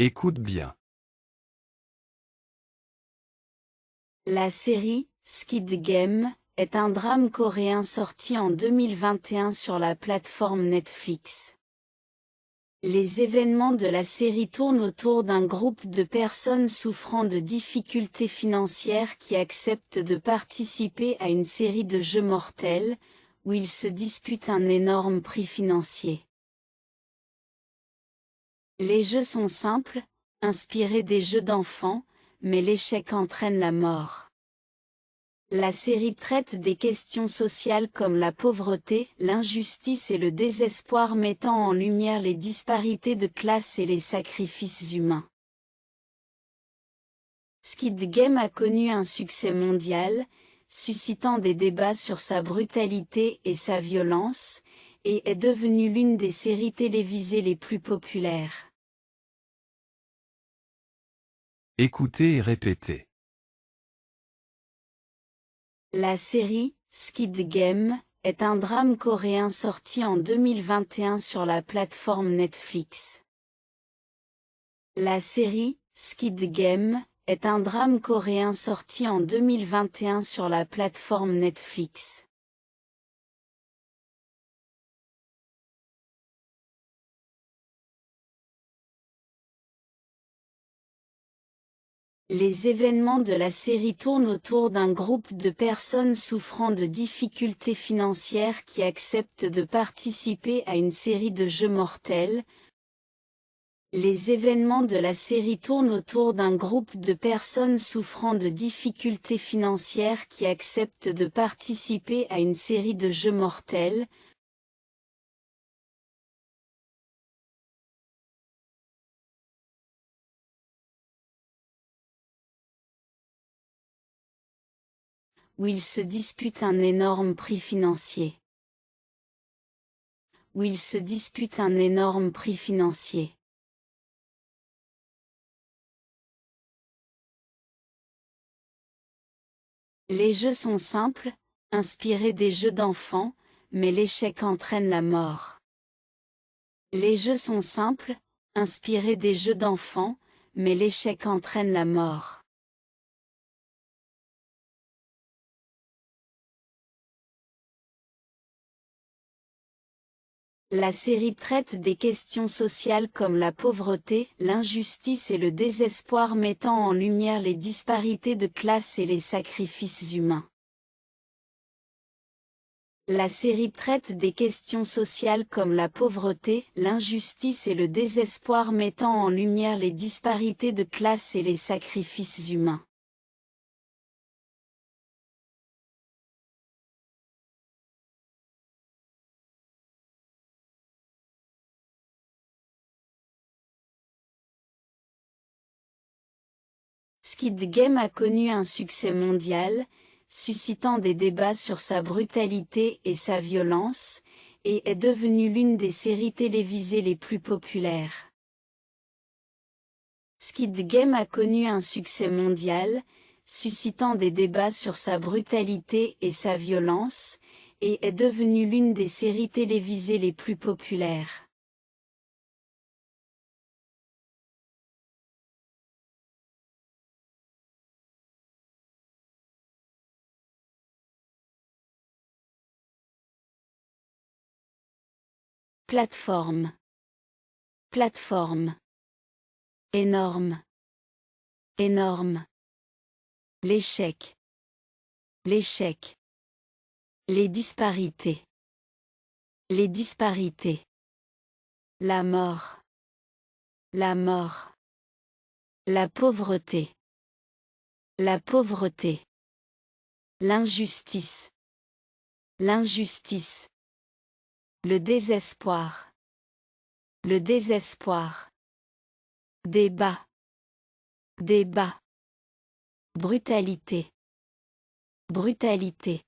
Écoute bien. La série Squid Game est un drame coréen sorti en 2021 sur la plateforme Netflix. Les événements de la série tournent autour d'un groupe de personnes souffrant de difficultés financières qui acceptent de participer à une série de jeux mortels, où ils se disputent un énorme prix financier. Les jeux sont simples, inspirés des jeux d'enfants, mais l'échec entraîne la mort. La série traite des questions sociales comme la pauvreté, l'injustice et le désespoir, mettant en lumière les disparités de classe et les sacrifices humains. Squid Game a connu un succès mondial, suscitant des débats sur sa brutalité et sa violence, et est devenu l'une des séries télévisées les plus populaires. Écoutez et répétez. La série Squid Game est un drame coréen sorti en 2021 sur la plateforme Netflix. La série Squid Game est un drame coréen sorti en 2021 sur la plateforme Netflix. Les événements de la série tournent autour d'un groupe de personnes souffrant de difficultés financières qui acceptent de participer à une série de jeux mortels. Les événements de la série tournent autour d'un groupe de personnes souffrant de difficultés financières qui acceptent de participer à une série de jeux mortels. Où ils se disputent un énorme prix financier. Où ils se disputent un énorme prix financier. Les jeux sont simples, inspirés des jeux d'enfants, mais l'échec entraîne la mort. Les jeux sont simples, inspirés des jeux d'enfants, mais l'échec entraîne la mort. La série traite des questions sociales comme la pauvreté, l'injustice et le désespoir, mettant en lumière les disparités de classe et les sacrifices humains. La série traite des questions sociales comme la pauvreté, l'injustice et le désespoir, mettant en lumière les disparités de classe et les sacrifices humains. Squid Game a connu un succès mondial, suscitant des débats sur sa brutalité et sa violence, et est devenu l'une des séries télévisées les plus populaires. Squid Game a connu un succès mondial, suscitant des débats sur sa brutalité et sa violence, et est devenu l'une des séries télévisées les plus populaires. Plateforme. Plateforme. Énorme. Énorme. L'échec. L'échec. Les disparités. Les disparités. La mort. La mort. La pauvreté. La pauvreté. L'injustice. L'injustice. Le désespoir. Le désespoir. Débat. Débat. Brutalité. Brutalité.